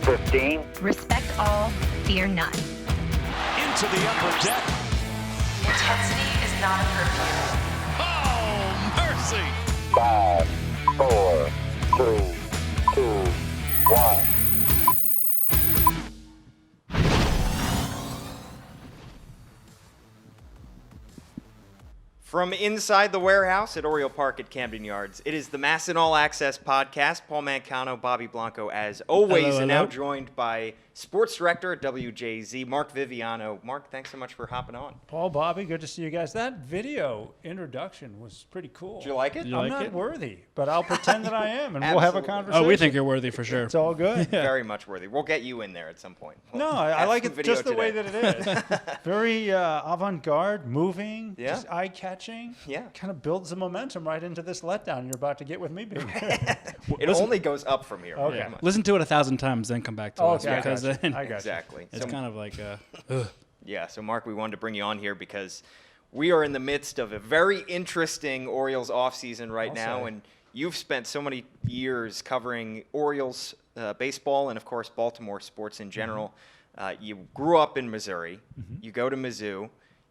15. Respect all, fear none. Into the upper deck. Intensity is not a curfew. Oh, mercy. 5, 4, 3, 2, 1. From inside the warehouse at Oriole Park at Camden Yards, it is the MASN All Access podcast. Paul Mancano, Bobby Blanco, as always, Hello, and now hello. joined by sports director at WJZ, Mark Viviano. Mark, thanks so much for hopping on. Paul, Bobby, good to see you guys. That video introduction was pretty cool. Did you like it? I'm like not it? worthy, but I'll pretend that I am, and we'll have a Absolutely. conversation. Oh, we think you're worthy for sure. It's all good. Very much worthy. We'll get you in there at some point. No, I have like some it video just the way today. that it is. Very avant-garde, moving, Yeah. just eye-catching. Yeah. Kind of builds the momentum right into this letdown you're about to get with me being here. It only goes up from here. Okay. pretty much. Listen to it 1,000 times, then come back to us. Okay, I Because got you. then I got you. Exactly. it's So- kind of like, Yeah, so Mark, we wanted to bring you on here because we are in the midst of a very interesting Orioles offseason right I'll now, say. and you've spent so many years covering Orioles baseball and, of course, Baltimore sports in general. You grew up in Missouri. You go to Mizzou.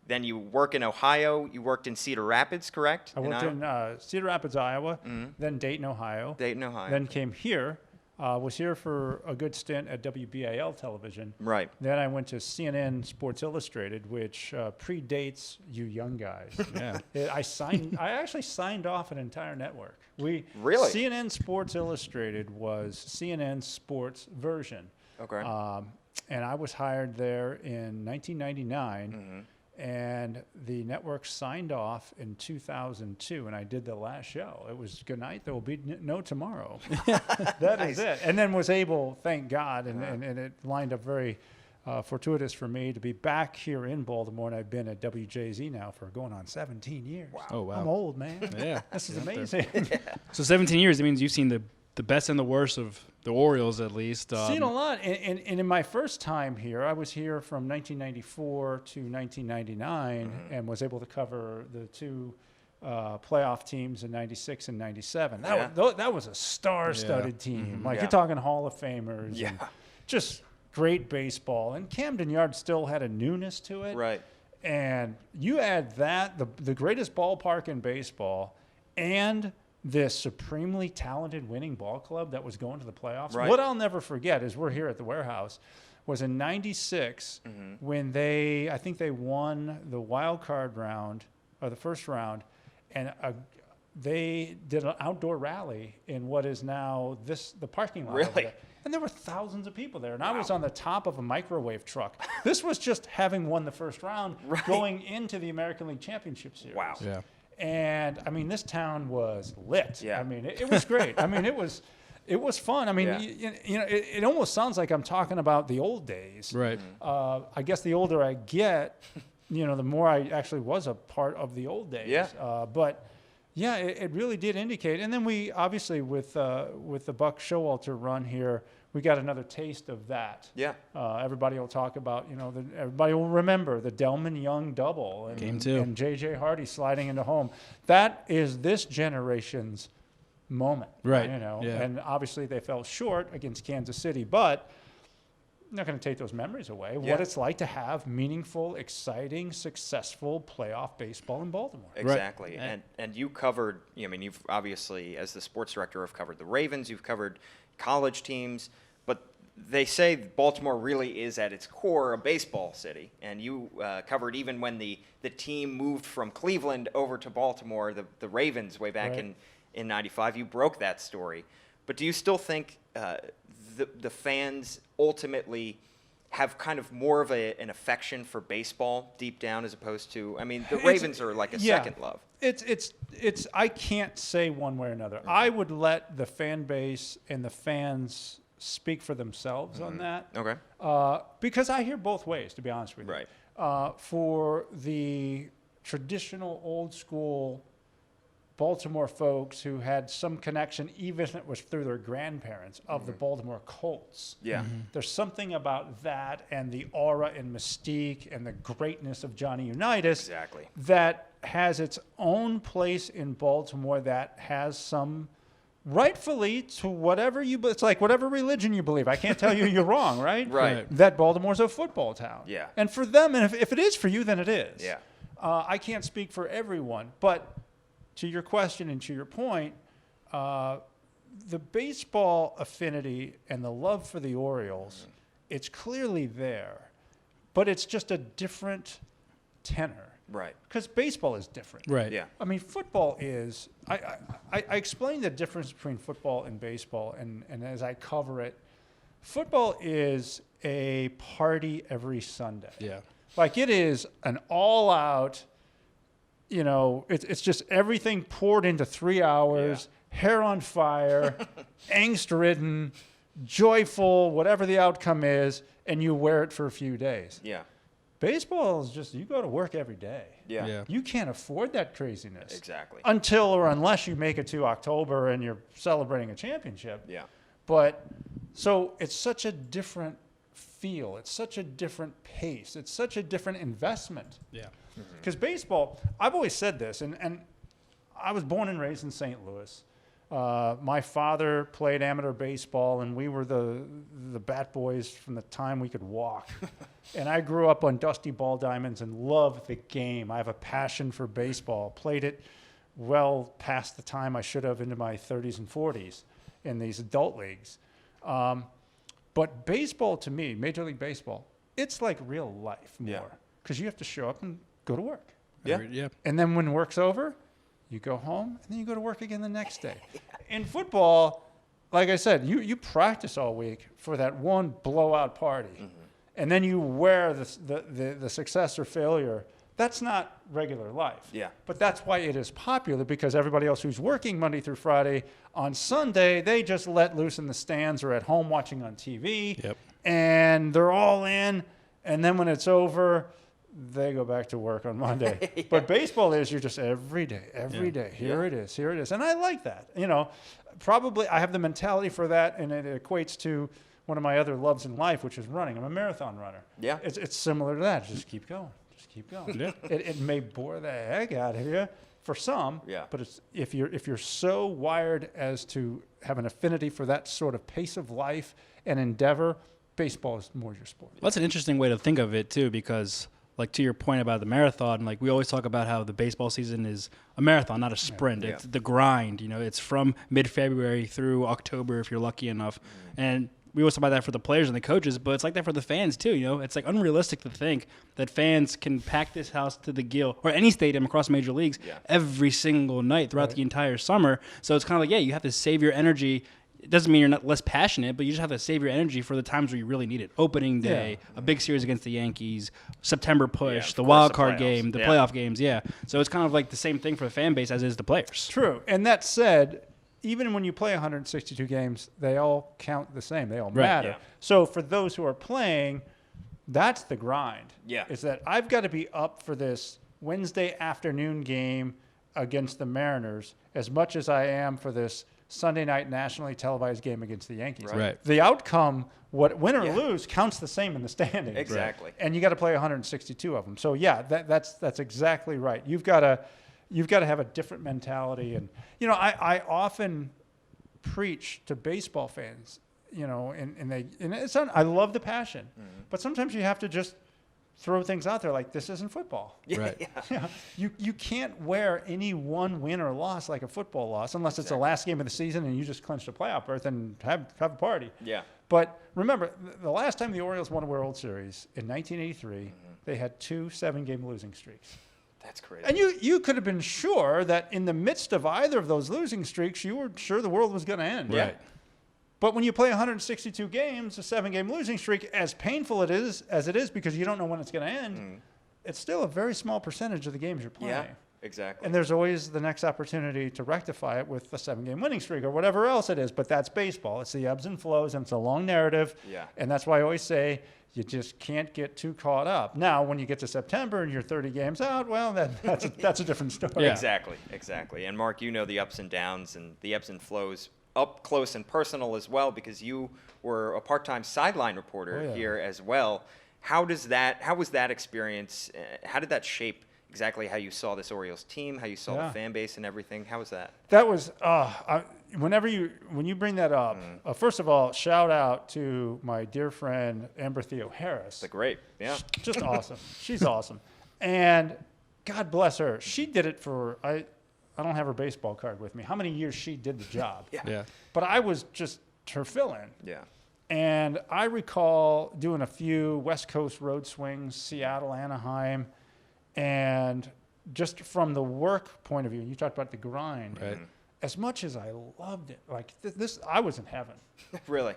Then you work in Ohio. You worked in Cedar Rapids, correct? I worked in Cedar Rapids, Iowa, then Dayton, Ohio. Dayton, Ohio. Then came here. Was here for a good stint at WBAL television. Right. Then I went to CNN Sports Illustrated, which predates you young guys. yeah. I actually signed off an entire network. Really? CNN Sports Illustrated was CNN's sports version. Okay. And I was hired there in 1999. And the network signed off in 2002, and I did the last show. It was good night. There will be no tomorrow. That is it. And then was able, thank God, and it lined up very fortuitous for me to be back here in Baltimore. And I've been at WJZ now for going on 17 years. Wow. Oh, wow. I'm old, man. Yeah. This is Up there. amazing. So 17 years, it means you've seen the best and the worst of the Orioles, at least. Seen a lot. And in my first time here, I was here from 1994 to 1999 and was able to cover the two playoff teams in 96 and 97. That was a star-studded team. Like, Yeah. you're talking Hall of Famers. Yeah. And just great baseball. And Camden Yards still had a newness to it. Right. And you add that, the greatest ballpark in baseball, and this supremely talented winning ball club that was going to the playoffs. Right. What I'll never forget is we're here at the warehouse was in 96 when I think they won the wild card round or the first round, and they did an outdoor rally in what is now the parking lot. over Really? there. And there were thousands of people there. And I was on the top of a microwave truck. This was just having won the first round going into the American League Championship Series. Wow. Yeah. And I mean, this town was lit. Yeah. I mean, it was great. I mean, it was fun. I mean, Yeah. you know, it almost sounds like I'm talking about the old days. Right. I guess the older I get, the more I actually was a part of the old days. Yeah. But yeah, it really did indicate. And then we obviously with the Buck Showalter run here, we got another taste of that. Yeah. Everybody will talk about, everybody will remember the Delman Young double and, Game two. and J.J. Hardy sliding into home. That is this generation's moment. Right. Yeah. And obviously they fell short against Kansas City, but I'm not going to take those memories away. Yeah. What it's like to have meaningful, exciting, successful playoff baseball in Baltimore. Exactly. Right. And you covered, you've obviously, as the sports director, have covered the Ravens, you've covered college teams, but they say Baltimore really is at its core a baseball city. And you covered even when the team moved from Cleveland over to Baltimore, the Ravens way back in 95. You broke that story. But do you still think the fans ultimately have kind of more of an affection for baseball deep down as opposed to, the Ravens are like a second love. It's I can't say one way or another. I would let the fan base and the fans speak for themselves on that. Okay. Because I hear both ways, to be honest with you. Right. For the traditional old school Baltimore folks who had some connection, even if it was through their grandparents, of the Baltimore Colts. Yeah. There's something about that and the aura and mystique and the greatness of Johnny Unitas Exactly. that has its own place in Baltimore that has some rightfully, to whatever it's like whatever religion you believe. I can't tell you you're wrong, right? Right. That Baltimore's a football town. Yeah. And for them, and if it is for you, then it is. Yeah. I can't speak for everyone, but to your question and to your point, the baseball affinity and the love for the Orioles, it's clearly there, but it's just a different tenor. Right. Because baseball is different. Right. Yeah. I mean, football is. I explained the difference between football and baseball, and as I cover it, football is a party every Sunday. Yeah. Like it is an all-out. It's just everything poured into 3 hours. Hair on fire, angst-ridden, joyful, whatever the outcome is, and you wear it for a few days. Yeah. Baseball is just, you go to work every day. Yeah. Yeah. You can't afford that craziness. Exactly. Until or unless you make it to October and you're celebrating a championship. Yeah. But so it's such a different feel. It's such a different pace. It's such a different investment. Yeah. Because baseball, I've always said this, and I was born and raised in St. Louis. My father played amateur baseball, and we were the bat boys from the time we could walk. And I grew up on dusty ball diamonds and loved the game. I have a passion for baseball. Played it well past the time I should have into my 30s and 40s in these adult leagues. But baseball to me, Major League Baseball, it's like real life more. Yeah. Because you have to show up and go to work. Yeah. Yeah. And then when work's over, you go home, and then you go to work again the next day. In football, like I said, you practice all week for that one blowout party, and then you wear the success or failure. That's not regular life. Yeah. But that's why it is popular, because everybody else who's working Monday through Friday, on Sunday, they just let loose in the stands or at home watching on TV, Yep. and they're all in, and then when it's over, they go back to work on Monday. Yeah. But baseball is you're just every day. Here it is. And I like that. Probably I have the mentality for that, and it equates to one of my other loves in life, which is running. I'm a marathon runner. Yeah. It's similar to that. Just keep going. Yeah. It may bore the heck out of you for some, Yeah. but it's, if you're so wired as to have an affinity for that sort of pace of life and endeavor, baseball is more your sport. Well, that's an interesting way to think of it too, because like to your point about the marathon, like we always talk about how the baseball season is a marathon, not a sprint. Yeah. It's the grind. It's from mid-February through October if you're lucky enough. And we always talk about that for the players and the coaches, but it's like that for the fans too. It's like unrealistic to think that fans can pack this house to the gill, or any stadium across major leagues, every single night throughout the entire summer. So it's kind of like, you have to save your energy. It doesn't mean you're not less passionate, but you just have to save your energy for the times where you really need it. Opening day, a big series against the Yankees, September push, the wild card game, the playoff games. Yeah. So it's kind of like the same thing for the fan base as is the players. True. And that said, even when you play 162 games, they all count the same. They all matter. Yeah. So for those who are playing, that's the grind. Yeah. Is that I've got to be up for this Wednesday afternoon game against the Mariners as much as I am for this Sunday night nationally televised game against the Yankees. Right. The outcome, win or lose, counts the same in the standings. Exactly. And you got to play 162 of them. So that's exactly right. You've got to have a different mentality. And I often preach to baseball fans, I love the passion, but sometimes you have to just throw things out there like, this isn't football. Right. You can't wear any one win or loss like a football loss unless it's the last game of the season and you just clinched a playoff berth and have a party. Yeah. But remember, the last time the Orioles won a World Series in 1983, they had 2 7-game losing streaks. That's crazy. And you could have been sure that in the midst of either of those losing streaks, you were sure the world was going to end. Yeah. But when you play 162 games, a 7-game losing streak, as painful as it is because you don't know when it's going to end, it's still a very small percentage of the games you're playing. Yeah, exactly. And there's always the next opportunity to rectify it with a 7-game winning streak or whatever else it is. But that's baseball. It's the ebbs and flows, and it's a long narrative. Yeah. And that's why I always say you just can't get too caught up. Now, when you get to September and you're 30 games out, well, that's a different story. Yeah. Exactly. And Mark, the ups and downs and the ebbs and flows up close and personal as well, because you were a part-time sideline reporter here as well. How was that experience? How did that shape exactly how you saw this Orioles team, how you saw the fan base and everything? How was that? That was when you bring that up, first of all, shout out to my dear friend Amber Theo Harris. The great, yeah. Just awesome. She's awesome. And God bless her. She did it for, I don't have her baseball card with me, how many years she did the job. Yeah. But I was just her fill-in. Yeah. And I recall doing a few West Coast road swings, Seattle, Anaheim, and just from the work point of view, you talked about the grind. Right. As much as I loved it, like this, I was in heaven. Really?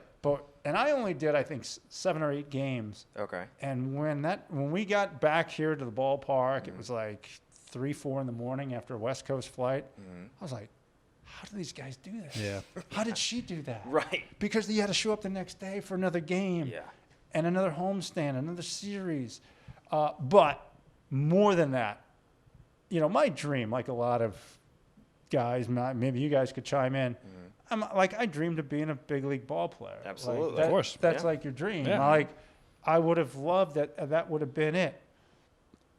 And I only did, I think, 7 or 8 games. Okay. And when we got back here to the ballpark, it was like 3, 4 in the morning after a West Coast flight. I was like, how do these guys do that? Yeah. How did she do that? Right. Because you had to show up the next day for another game. Yeah. And another homestand, another series. But more than that, my dream, like a lot of guys, maybe you guys could chime in. I dreamed of being a big league ball player. Absolutely. Like Of course. That's Yeah. like your dream. Yeah. I would have loved that. That would have been it.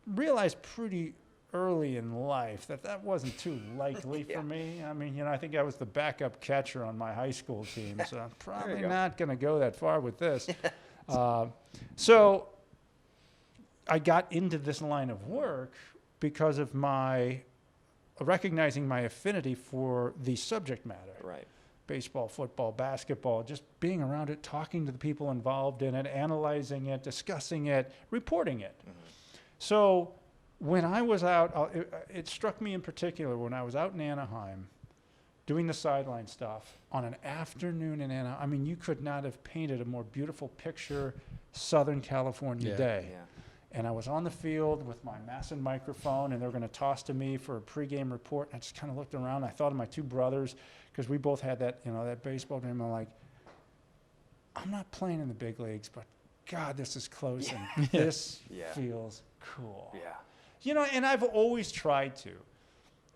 Realized pretty early in life that wasn't too likely for me. I mean, I think I was the backup catcher on my high school team, so I'm probably not going to go that far with this. So I got into this line of work because of my recognizing my affinity for the subject matter. Right. Baseball, football, basketball, just being around it, talking to the people involved in it, analyzing it, discussing it, reporting it. So when I was out, it struck me in particular when I was out in Anaheim doing the sideline stuff on an afternoon in Anaheim. I mean, you could not have painted a more beautiful picture, Southern California day. Yeah. And I was on the field with my MASN microphone, and they were going to toss to me for a pregame report. And I just kind of looked around. I thought of my 2 brothers because we both had that, that baseball dream. I'm like, I'm not playing in the big leagues, but God, this is close, and this feels cool. Yeah. And I've always tried to,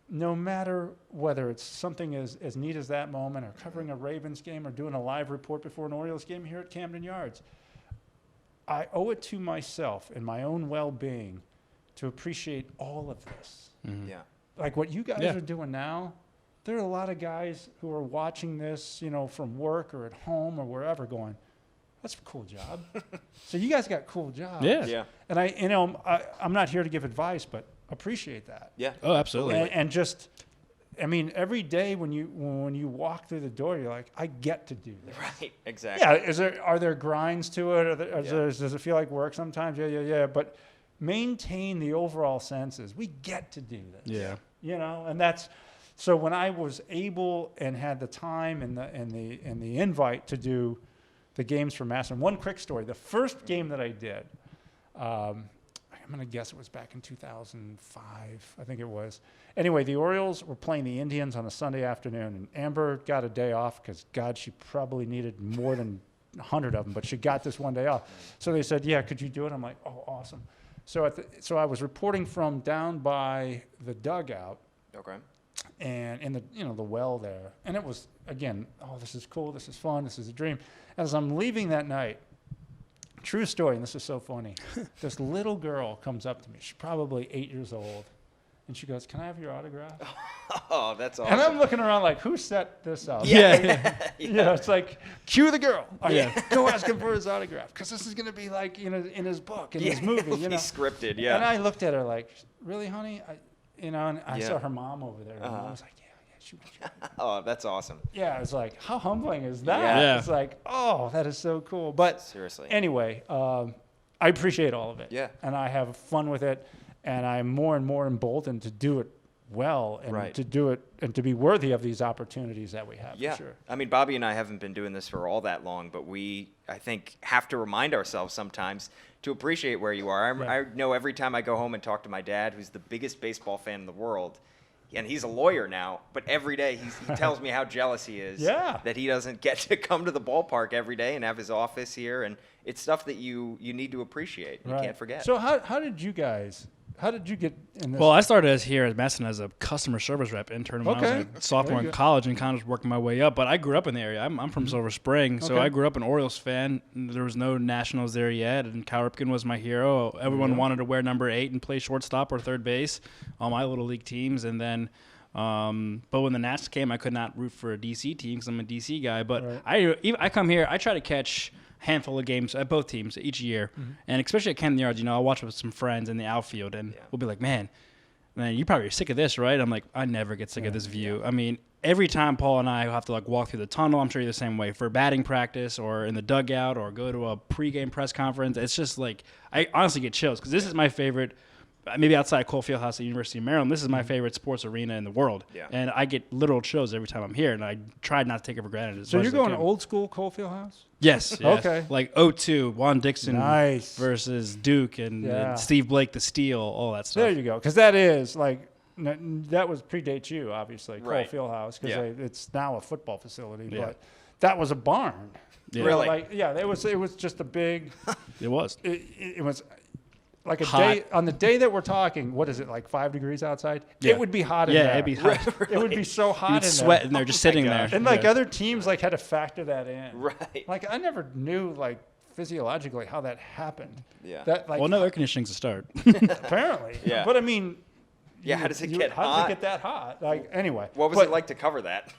no matter whether it's something as neat as that moment, or covering a Ravens game, or doing a live report before an Orioles game here at Camden Yards. I owe it to myself and my own well-being to appreciate all of this. Yeah. Like what you guys are doing now, there are a lot of guys who are watching this, from work or at home or wherever going, that's a cool job. So you guys got cool jobs. Yeah. Yeah. And I'm not here to give advice, but appreciate that. Yeah. Oh, absolutely. And just, every day when you walk through the door, you're like, I get to do this. Right. Exactly. Yeah. Are there grinds to it? Does it feel like work sometimes? Yeah. But maintain the overall senses. We get to do this. Yeah. And that's so when I was able and had the time and the invite to do the games for MASN. One quick story: the first game that I did, I'm going to guess it was back in 2005. I think it was. Anyway, the Orioles were playing the Indians on a Sunday afternoon, and Amber got a day off because, God, she probably needed more than 100 of them, but she got this one day off. So they said, yeah, could you do it? I'm like, oh, awesome. So I was reporting from down by the dugout. Okay. And in the well there. And it was, again, oh, this is cool, this is fun, this is a dream. As I'm leaving that night, true story, and this is so funny, this little girl comes up to me. She's probably 8 years old. And she goes, can I have your autograph? Oh, that's awesome. And I'm looking around like, who set this up? Yeah. It's like, cue the girl. Go ask him for his autograph. Because this is going to be like in his book, in his movie. He's scripted, yeah. And I looked at her like, really, honey? And I saw her mom over there. And I was like, yeah, she was. Oh, that's awesome. Yeah, it's like, how humbling is that? Yeah. It's like, oh, that is so cool. But Seriously. anyway, I appreciate all of it. Yeah. And I have fun with it. And I'm more and more emboldened to do it well and to do it and to be worthy of these opportunities that we have. Yeah. For sure. I mean, Bobby and I haven't been doing this for all that long, but I think, have to remind ourselves sometimes to appreciate where you are. I know every time I go home and talk to my dad, who's the biggest baseball fan in the world, and he's a lawyer now, but every day he tells me how jealous he is that he doesn't get to come to the ballpark every day and have his office here. And it's stuff that you need to appreciate. You can't forget. So how did you get in this? Well, I started here at MASN as a customer service rep intern when I was a sophomore in college and kind of working my way up. But I grew up in the area. I'm from Silver Spring, so I grew up an Orioles fan. There was no Nationals there yet, and Cal Ripken was my hero. Everyone wanted to wear number 8 and play shortstop or third base on my little league teams. And then But when the Nats came, I could not root for a DC team because I'm a DC guy. But Right. I come here, I try to catch a handful of games at both teams each year. And especially at Camden Yards, I'll watch with some friends in the outfield, and we'll be like, man, you probably are sick of this, right? I'm like, I never get sick of this view. I mean, every time Paul and I have to walk through the tunnel, I'm sure you're the same way, for batting practice or in the dugout or go to a pregame press conference. It's just I honestly get chills because this is my favorite. Maybe outside Cole Fieldhouse at the University of Maryland, this is my favorite sports arena in the world. Yeah. And I get literal chills every time I'm here, and I try not to take it for granted. So you're going old school Cole Fieldhouse? Yes. Yeah. Okay. Like 0-2, Juan Dixon Nice. versus Duke and Steve Blake, the steal, all that stuff. There you go. Because that is that was predates you, obviously, Right. Cole Fieldhouse, because it's now a football facility. Yeah. But that was a barn. Yeah. Really? It was just a big. It was. It was like a Hot. day on the day that we're talking. What is it, like 5 degrees outside? Yeah. It would be hot in there. Yeah, it'd be hot. It would be so hot You would in sweat there. in there just sitting there. And other teams had to factor that in. Right. Like I never knew physiologically how that happened. Yeah. That Well, no air conditioning's a start. apparently. Yeah. But I mean. Yeah, how does it get How does hot? it get that hot? Anyway. What was it like to cover that?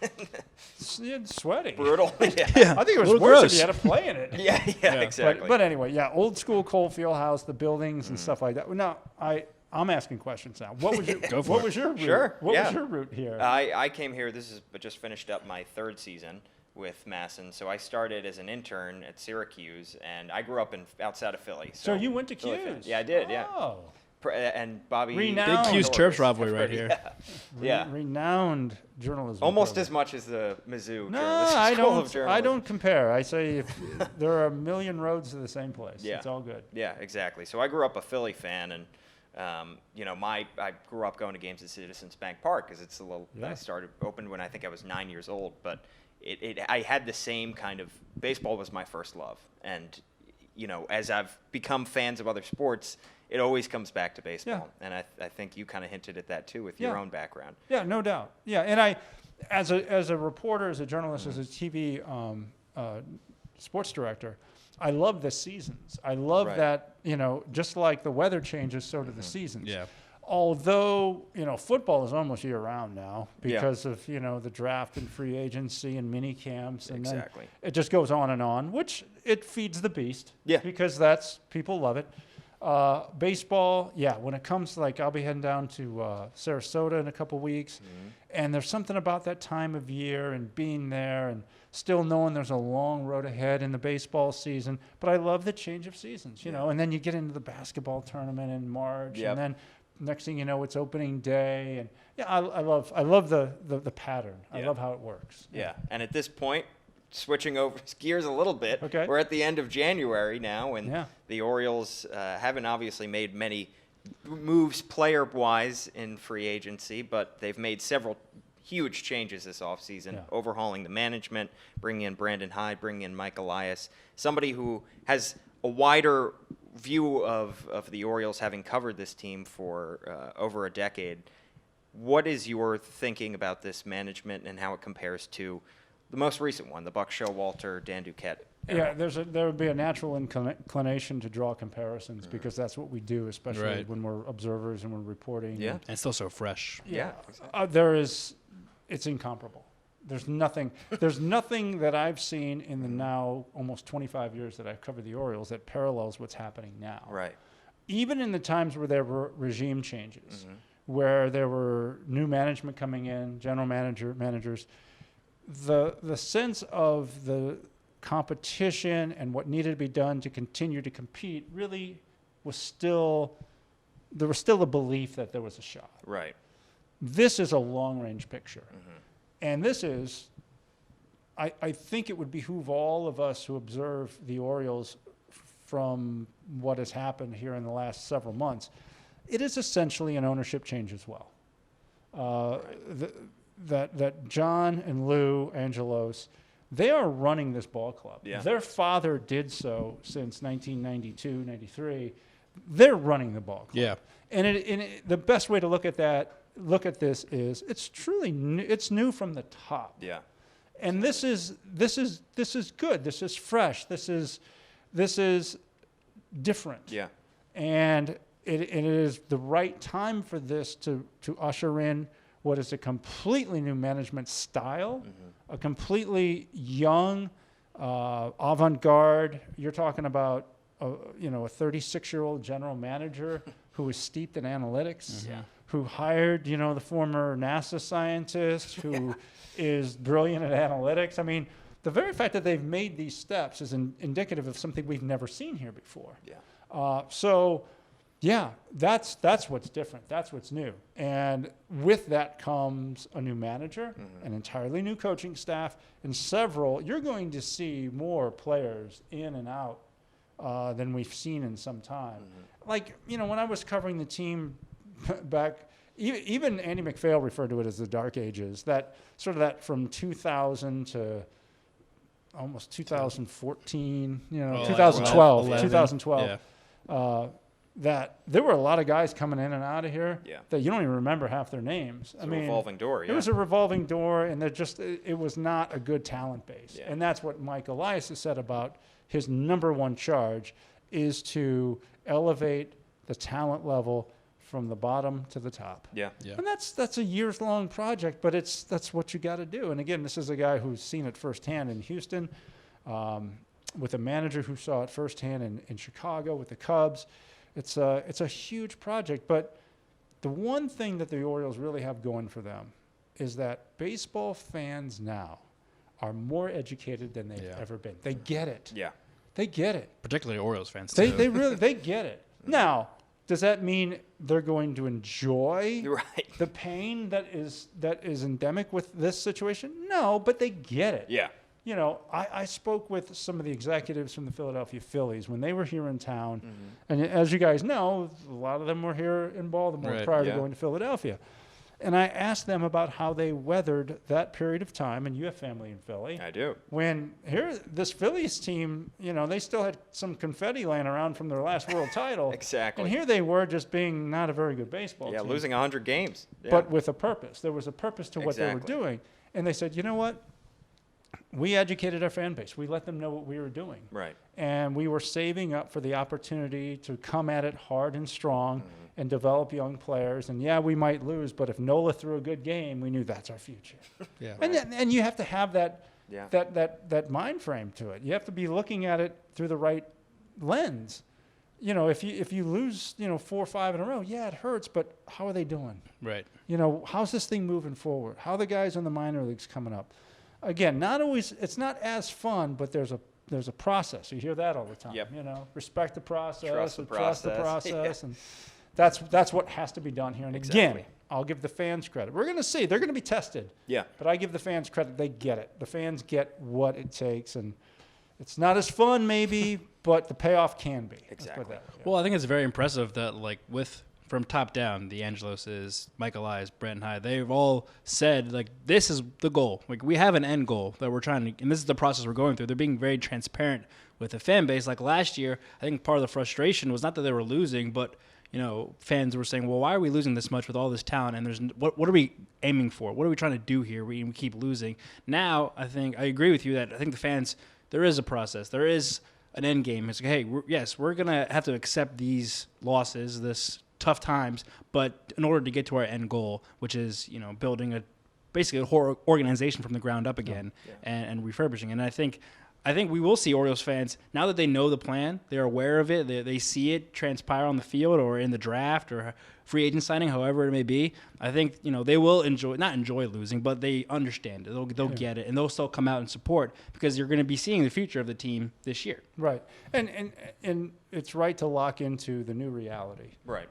It's sweaty. Brutal. Yeah. I think it was Little worse gross. if you had to play in it. Yeah, exactly. But anyway, old school Cole Fieldhouse, the buildings and stuff like that. Now, I'm asking questions now. What was your what was your route? Sure, What yeah. was your route here? I came here. This is just finished up my 3rd season with MASN. So I started as an intern at Syracuse, and I grew up outside of Philly. so you went to Philly fan. Q's? Yeah, I did. Yeah. Oh. And Bobby. Renowned. Big Q's Norris. Terps rivalry right here. Yeah. Renowned journalism. Almost program. as much as the Mizzou. No, Journalism I School of don't. I Journalism. don't compare. I say if there are a million roads to the same place. Yeah. It's all good. Yeah, exactly. So I grew up a Philly fan, and I grew up going to games at Citizens Bank Park because it's a little. Yeah. I opened when I think I was 9 years old, but I had the same kind of baseball was my first love, and as I've become fans of other sports, it always comes back to baseball, and I think you kind of hinted at that too with your own background. Yeah, no doubt. Yeah, and I, as a reporter, as a journalist, as a TV sports director, I love the seasons. I love Right. that, just like the weather changes, so do the seasons. Yeah. Although, football is almost year round now Yeah. because of, the draft and free agency and mini camps. And Exactly. then it just goes on, which it feeds the beast. Yeah. Because people love it. Baseball, when it comes to I'll be heading down to Sarasota in a couple weeks, and there's something about that time of year and being there and still knowing there's a long road ahead in the baseball season. But I love the change of seasons, and then you get into the basketball tournament in March, Yep. and then next thing you know, it's opening day, and I love the pattern. I Yeah. love how it works. Yeah, and at this point, switching over gears a little bit, Okay. we're at the end of January now, and Yeah. the Orioles haven't obviously made many moves player-wise in free agency, but they've made several huge changes this offseason, overhauling the management, bringing in Brandon Hyde, bringing in Mike Elias, somebody who has a wider view of the Orioles, having covered this team for over a decade. What is your thinking about this management and how it compares to the most recent one, the Buck Showalter, Dan Duquette era? Yeah, there would be a natural inclination to draw comparisons because that's what we do, especially Right. when we're observers and we're reporting. Yeah. And, And it's still so fresh. Yeah. it's incomparable. There's nothing that I've seen in the now almost 25 years that I've covered the Orioles that parallels what's happening now. Right. Even in the times where there were regime changes, where there were new management coming in, general managers, the sense of the competition and what needed to be done to continue to compete really was there was still a belief that there was a shot. Right. This is a long-range picture. And this is, I think it would behoove all of us who observe the Orioles from what has happened here in the last several months. It is essentially an ownership change as well. That John and Lou Angelos, they are running this ball club. Yeah. Their father did so since 1992, 93. They're running the ball club. Yeah. And the best way to look at this is it's truly it's new from the top. Yeah. And this is good. This is fresh. This is different. Yeah. And it is the right time for this to usher in what is a completely new management style, a completely young, avant-garde. You're talking about, a 36-year-old general manager who is steeped in analytics, who hired, the former NASA scientist who is brilliant at analytics. I mean, the very fact that they've made these steps is indicative of something we've never seen here before. That's what's different. That's what's new. And with that comes a new manager, an entirely new coaching staff, and you're going to see more players in and out than we've seen in some time. Like, when I was covering the team back, even Andy McPhail referred to it as the dark ages, that from 2000 to almost 2014, 2012, 11. 2012, that there were a lot of guys coming in and out of here that you don't even remember half their names. It's a revolving door. It was a revolving door, and it was not a good talent base. And that's what Mike Elias has said about his number one charge is to elevate the talent level from the bottom to the top. And that's a years-long project, but that's what you got to do. And again, this is a guy who's seen it firsthand in Houston, with a manager who saw it firsthand in Chicago with the Cubs. It's a huge project, but the one thing that the Orioles really have going for them is that baseball fans now are more educated than they've ever been. They get it. They get it. Particularly Orioles fans, too. They get it. Now, does that mean they're going to enjoy the pain that is endemic with this situation? No, but they get it. I spoke with some of the executives from the Philadelphia Phillies when they were here in town. And as you guys know, a lot of them were here in Baltimore prior to going to Philadelphia. And I asked them about how they weathered that period of time, and you have family in Philly. I do. When this Phillies team, they still had some confetti laying around from their last world title. Exactly. And here they were just being not a very good baseball team. Losing 100 games. But with a purpose. There was a purpose to what they were doing. And they said, you know what? We educated our fan base. We let them know what we were doing. And we were saving up for the opportunity to come at it hard and strong and develop young players. And we might lose, but if Nola threw a good game, we knew that's our future. And you have to have that mind frame to it. You have to be looking at it through the right lens. If you lose, 4 or 5 in a row, it hurts, but how are they doing? How's this thing moving forward? How are the guys in the minor leagues coming up? Again, it's not as fun, but there's a process. You hear that all the time. Respect the process, trust the process, and that's what has to be done here. And again, I'll give the fans credit. We're going to see. They're going to be tested. But I give the fans credit. They get it. The fans get what it takes, and it's not as fun maybe, but the payoff can be. Well, I think it's very impressive that from top down, the Angeloses, Mike Elias, Brent Hyde, they've all said, this is the goal. We have an end goal that we're trying to, and this is the process we're going through. They're being very transparent with the fan base. Like last year, I think part of the frustration was not that they were losing, but, fans were saying, well, why are we losing this much with all this talent? And what are we aiming for? What are we trying to do here? We keep losing. Now, I agree with you that I think the fans, there is a process. There is an end game. It's hey, we're going to have to accept these losses, this tough times, but in order to get to our end goal, which is building basically a whole organization from the ground up again and refurbishing. And I think we will see Orioles fans now that they know the plan, they're aware of it, they see it transpire on the field or in the draft or free agent signing, however it may be. I think they will not enjoy losing, but they understand it. They'll get it, and they'll still come out and support because you're going to be seeing the future of the team this year. And it's right to lock into the new reality.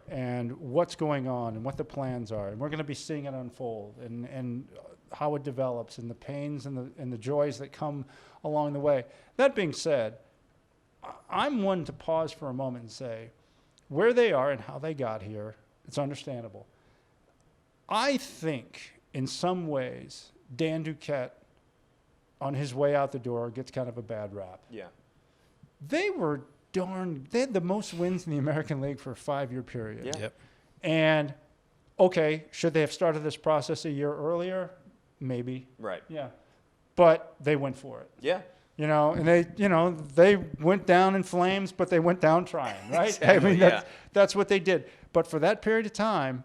And what's going on and what the plans are, and we're going to be seeing it unfold and how it develops and the pains and the joys that come along the way. That being said, I'm one to pause for a moment and say where they are and how they got here, it's understandable. I think in some ways Dan Duquette on his way out the door gets kind of a bad rap. They had the most wins in the American League for a 5-year period. And okay, should they have started this process a year earlier? Maybe. But they went for it. And they went down in flames, but they went down trying, right? That's what they did. But for that period of time,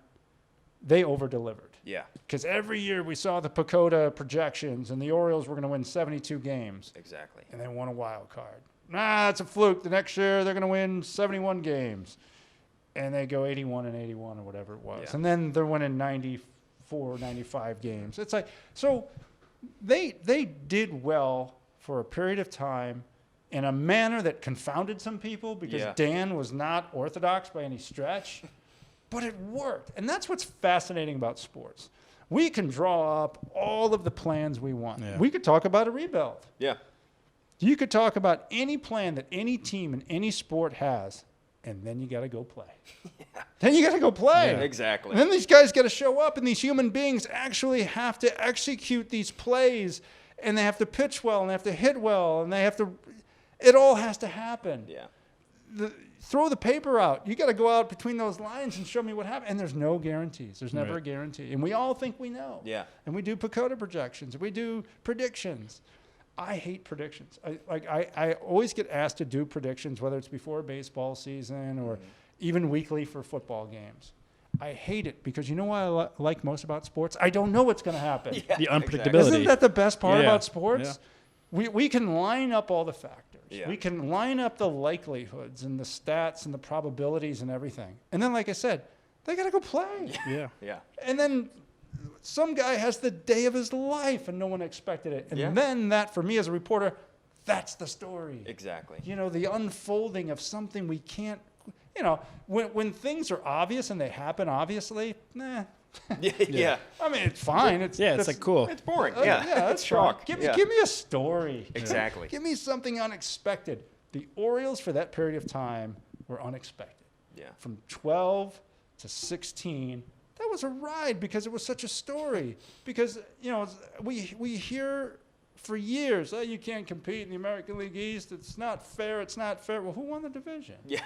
they over-delivered. Yeah. Because every year we saw the Pacoda projections, and the Orioles were going to win 72 games. Exactly. And they won a wild card. Nah, it's a fluke. The next year they're going to win 71 games. And they go 81 and 81 or whatever it was. Yeah. And then they're winning 94, 95 games. It's like, so they did well for a period of time in a manner that confounded some people because Yeah. Dan was not orthodox by any stretch. But it worked. And that's what's fascinating about sports. We can draw up all of the plans we want. Yeah. We could talk about a rebuild. Yeah. You could talk about any plan that any team in any sport has, and then you got to go play. Then you got to go play. Yeah, exactly. And then these guys got to show up, and these human beings actually have to execute these plays, and they have to pitch well, and they have to hit well, and they have to – it all has to happen. Yeah. Throw the paper out. You got to go out between those lines and show me what happened. And there's no guarantees. There's never Right. a guarantee. And we all think we know. Yeah. And we do Pacoda projections. We do predictions. I hate predictions. I always get asked to do predictions, whether it's before a baseball season or even weekly for football games. I hate it because you know what I like most about sports? I don't know what's going to happen. Yeah, The exactly. unpredictability. Isn't that the best part Yeah. about sports? We can line up all the factors. Yeah. We can line up the likelihoods and the stats and the probabilities and everything. And then, like I said, they got to go play. Yeah. Yeah. And then some guy has the day of his life and no one expected it. And Yeah. then that, for me as a reporter, that's the story. Exactly. You know, the unfolding of something we can't, you know, when things are obvious and they happen obviously, nah. Yeah. I mean, it's fine. It's Like cool. It's boring. yeah, Yeah. that's It's chalk. fine. Yeah. Give me a story. Exactly. Give me something unexpected. The Orioles for that period of time were unexpected. Yeah. From 12 to 16, that was a ride because it was such a story. Because, you know, we hear for years, oh, you can't compete in the American League East. It's not fair. It's not fair. Well, who won the division? Yeah.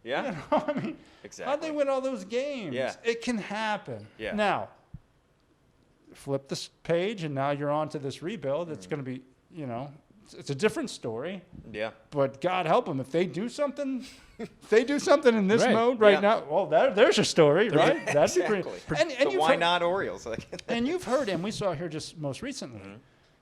Yeah. You know, I mean, Exactly. how'd they win all those games? Yeah. It can happen. Yeah. Now, flip this page, and now you're on to this rebuild. It's going to be, you know, it's a different story. Yeah. But God help them if they do something. If they do something in this Right. mode right Yeah. now, well, there's your story, right? That'd be Exactly. pretty. And So you've why heard, not Orioles? Like, And you've heard, and we saw here just most recently,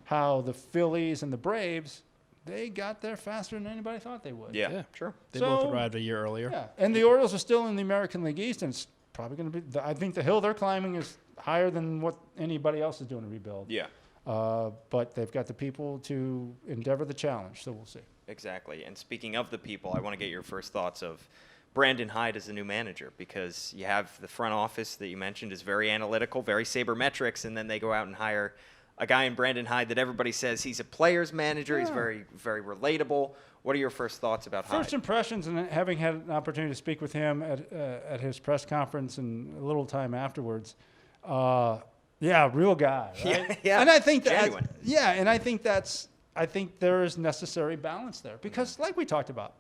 how the Phillies and the Braves, they got there faster than anybody thought they would. yeah. Yeah. Sure. They So- both arrived a year earlier. Yeah, and the Orioles are still in the American League East, and it's probably going to be. I think the hill they're climbing is higher than what anybody else is doing to rebuild. Yeah. But they've got the people to endeavor the challenge, so we'll see. Exactly. And speaking of the people, I want to get your first thoughts of Brandon Hyde as a new manager, because you have the front office that you mentioned is very analytical, very sabermetrics, and then they go out and hire a guy in Brandon Hyde that everybody says he's a player's manager. He's Yeah. very, very relatable. What are your first thoughts about Hyde? First impressions, and having had an opportunity to speak with him at his press conference and a little time afterwards, yeah, real guy, right? Yeah, And I think that, genuine. yeah, and I think there is necessary balance there because, like we talked about,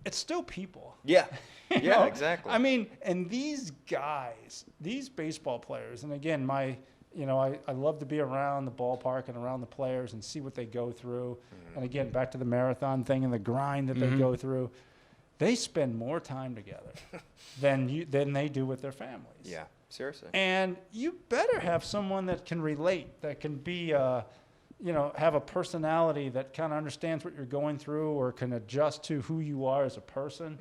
it's still people. Yeah. You Yeah, know? exactly. I mean, and these guys, these baseball players, and again, I love to be around the ballpark and around the players and see what they go through. And again, back to the marathon thing and the grind that they go through. They spend more time together than they do with their families. Yeah. Seriously. And you better have someone that can relate, that can be, have a personality that kind of understands what you're going through or can adjust to who you are as a person.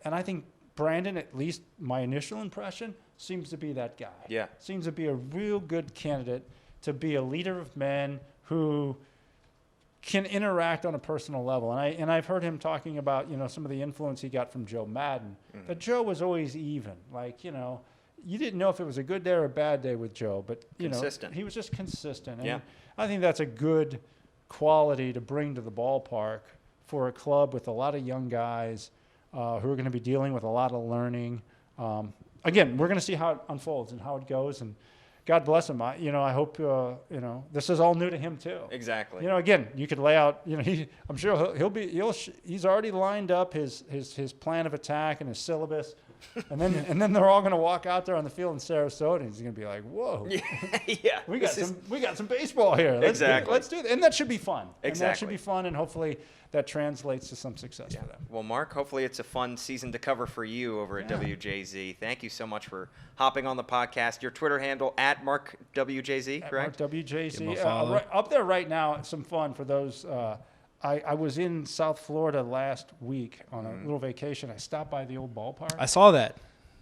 And I think Brandon, at least my initial impression, seems to be that guy. Yeah. Seems to be a real good candidate to be a leader of men who can interact on a personal level. And I've heard him talking about, some of the influence he got from Joe Madden. But Joe was always even. Like, you didn't know if it was a good day or a bad day with Joe, but Consistent. he was just consistent. And Yeah. I think that's a good quality to bring to the ballpark for a club with a lot of young guys who are going to be dealing with a lot of learning. Again, we're going to see how it unfolds and how it goes, and God bless him. I hope this is all new to him too. Exactly. Again, you could lay out. I'm sure he's already lined up his plan of attack and his syllabus And then they're all going to walk out there on the field in Sarasota, and he's going to be like, "Whoa, Yeah. we got some baseball here. Exactly. Let's do it." And that should be fun. Exactly. And that should be fun, and hopefully that translates to some success for them. Well, Mark, hopefully it's a fun season to cover for you over at WJZ. Thank you so much for hopping on the podcast. Your Twitter handle at MarkWJZ, correct? Mark WJZ. Give 'em a follow. Up there right now, some fun for those. I was in South Florida last week on a little vacation. I stopped by the old ballpark. I saw that.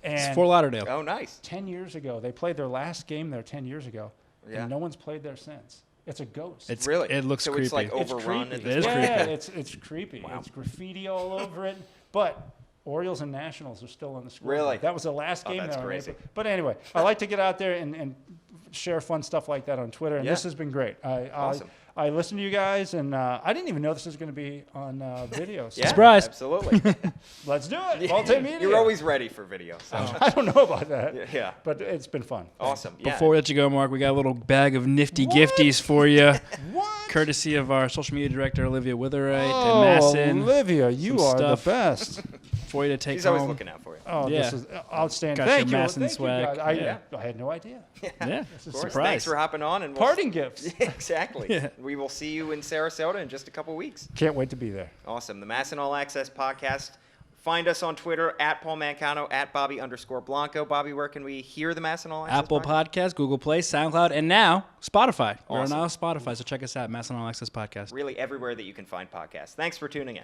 It's And Fort Lauderdale. Oh, nice. 10 years ago, they played their last game there 10 years ago, Yeah. and no one's played there since. It's a ghost. It's Really? It looks so creepy. it's like It's overrun. creepy. at It is this point? Yeah, creepy. it's creepy. Wow. It's graffiti all over it. But Orioles and Nationals are still on the score. Really? That was the last Oh, game that's there. crazy. But anyway, I like to get out there and share fun stuff like that on Twitter, and Yeah. this has been great. Awesome. I listened to you guys, and I didn't even know this was going to be on video. So Yeah, Surprise. absolutely. let's do it. Multimedia. You're always ready for video. So. I don't know about that. Yeah. But it's been fun. Awesome. Yeah. Before we let you go, Mark, we got a little bag of nifty gifties for you, What? courtesy of our social media director, Olivia Witherite Oh, and MASN, Olivia, you some are stuff. the best. for you to take He's home. always looking out for you. Oh, Yeah. this is outstanding. Got Thank your you. MASN Thank swag. you guys. Yeah. I had no idea. Yeah. Of This is course. Surprise. Thanks for hopping on. And Parting gifts. Exactly. Yeah. We will see you in Sarasota in just a couple weeks. Can't wait to be there. Awesome. The MASN All Access podcast. Find us on Twitter at Paul Mancano, at Bobby_Blanco. Bobby, where can we hear the MASN All Access Apple podcast? Podcast, Google Play, SoundCloud, and now Spotify. We're Awesome. now Spotify, so check us out, MASN All Access Podcast. Really everywhere that you can find podcasts. Thanks for tuning in.